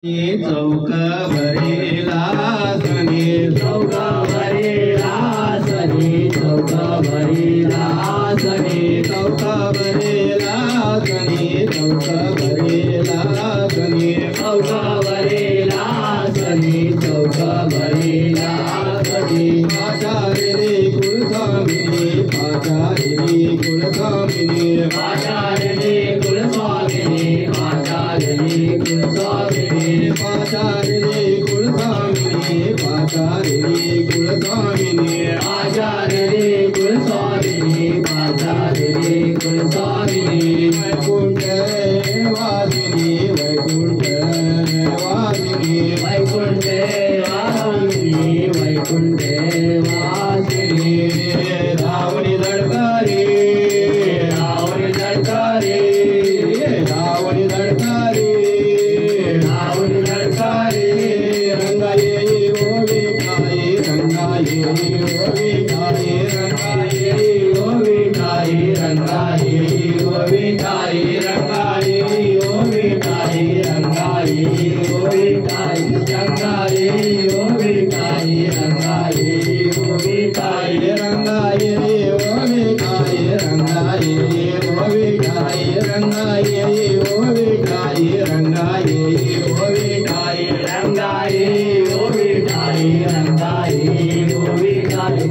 चौक भरेला सनी चौक भरेला सनी चौक भरेला सनी चौक भरेला सनी चौक भरेला सनी चौक भरेला सनी चौक भरेला सनी आचार्य कुलस्वामिनी आचार्य कुलस्वामिनी आचार्य कुलस्वामिनी आचार्य कुलस्वामिनी आचार्य कुलस्वामिनी आचार्य कुलस्वामिनी आचार्य कुलस्वामिनी आचार्य कुलस्वामिनी वैकुंठ वासिनी वैकुंठ वासिनी वैकुंठ वासिनी वैकुंठ वासिनी रावणी दडकारी रावणी दडकारी रावणी दडकारी रावणी दडकारी रंगाये ओवे काय रंगाये ओवे काय रंगाये ओवे काय रंगाये ओवे काय रंगाये ओवे काय रंगाये ओवे काय रंगाये ओवे काय रंगाये ओवे काय रंगाये ओवे काय रंगाये ओवे काय रंगाये ओवे काय रंगाये ओवे काय रंगाये ओवे काय रंगाये ओवे काय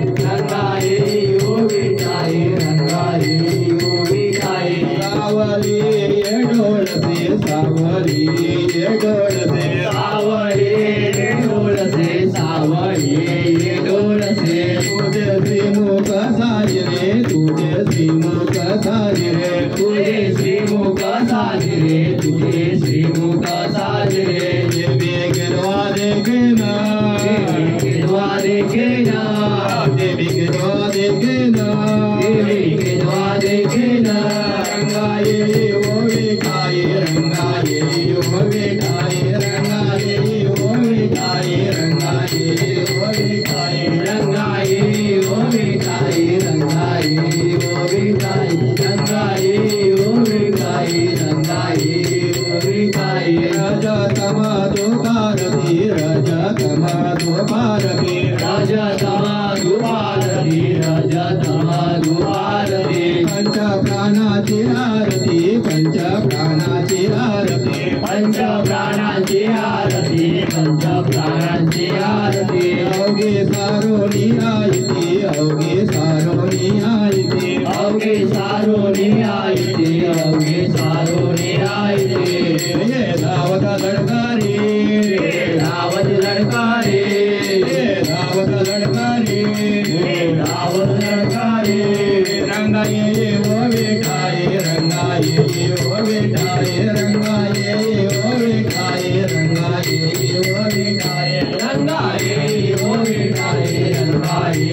रंगाये ओवे काय रंगाये ओवे काय सावली डोळसे सावली डोळसे सावली डोळसे सावली डोळसे तुझे श्रीमुख साजरे तुझे श्रीमुख साजरे तुझे श्रीमुख साजरे तुझे श्रीमुख साजरे देवी गिरवा देखना देवी गिरवा देखना देवी गिरवा देखना देवी गिरवा देखना रंगाये ओवे काय रंगाये ओवे काय रंगाये ओवे काय रंगाये ओवे काय रंगाये ओवे काय रंगाये ओवे काय रंगाये ओवे काय रंगाये ओवे काय राजा तमा तो भारती राजा तमा तो भारती राजा तमा तो भारती राजा तमा तो भारती पंच प्राणाची आरती पंच प्राणाची आरती पंच प्राणाची आरती पंच प्राणाची आरती अवघे सारोनी आयती अवघे सारोनी आयती अवघे सारोनी आयती अवघे सारोनी आयती धावत लडकारी धावत लडकारी धावत लडकारी धावत लडकारी रंगाये ओवे काय रंगाये ओवे काय रंगाये ओवे काय रंगाये ओवे काय रंगाये ओवे काय रंगाये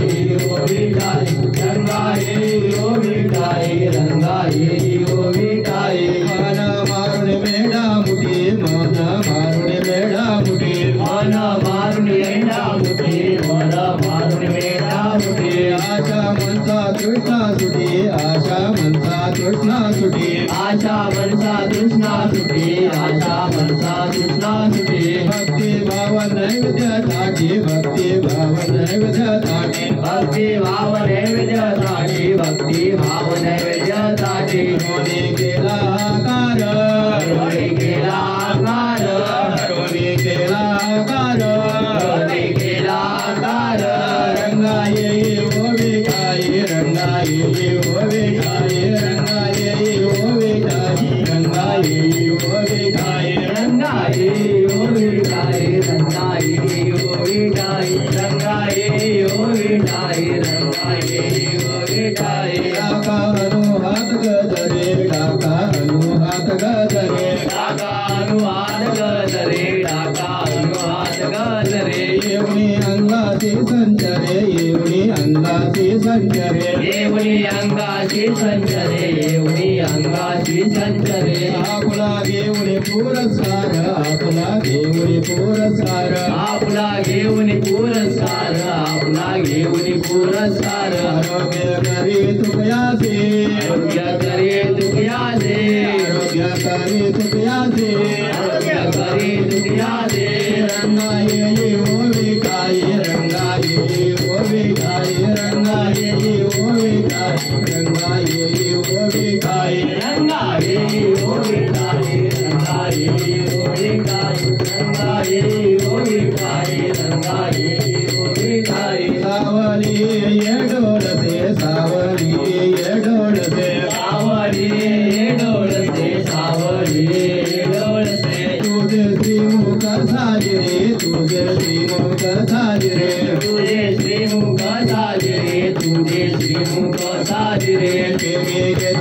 ओवे काय रंगाये ओवे काय रंगाये ओवे काय माना मारून मेढा मुठी माना मारून मेढा मुठी माना मारून मेढा मुठी माना मारून मेढा मुठी आशा मनसा कृष्णा सुटी आशा मनसा कृष्णा सुटी आशा मनसा कृष्णा सुटी आशा मनसा कृष्णा सुटी भक्ती भाव नैवेद्य ताटी भक्ती भाव नैवेद्य ताटी भक्ती भाव नैवेद्य ताटी भक्ती भाव नैवेद्य ताटी रोणी केला आकार रोणी केला आकार रोणी केला आकार रोणी केला आकार रंगाये ओवे काय रंगाये ओवे काय रंगाये ओवे काय रंगाये ओवे काय रंगाये ओवे काय रंगाये ओवे काय रंगाये ओवे काय रंगाये ओवे काय टाका अनु हात गदरे टाका अनु हात गदरे टाका अनु हात गदरे टाका अनु हात गदरे येवणी अंगाची संचरे येवणी अंगाची संचरे येवणी अंगाची संचरे येवणी अंगाची संचरे आपला घेऊन पुरस्कार आपला घेऊन पुरस्कार आपला घेऊन पुरस्कार आपला घेऊन पुरस्कार आरोग्य करी तुकयाचे आरोग्य करी तुकयाचे आरोग्य करी तुकयाचे आरोग्य करी तुकयाचे दे रंगा ये ओ विकाई रंगा ये ओ विकाई रंगा ये ओ विकाई रंगा ये ओ विकाई रंगा ये ओ विकाई रंगा ये ओ विकाई रंगा ये ओ विकाई रंगा ये ओ विकाई सावली ये डोल से सावली ये डोल से सावली ये डोल से सावली ये डोल से तुझे श्रीमुख साजरे तुझे श्रीमुख साजरे तुझे श्रीमुख साजरे तुझे श्रीमुख साजरे के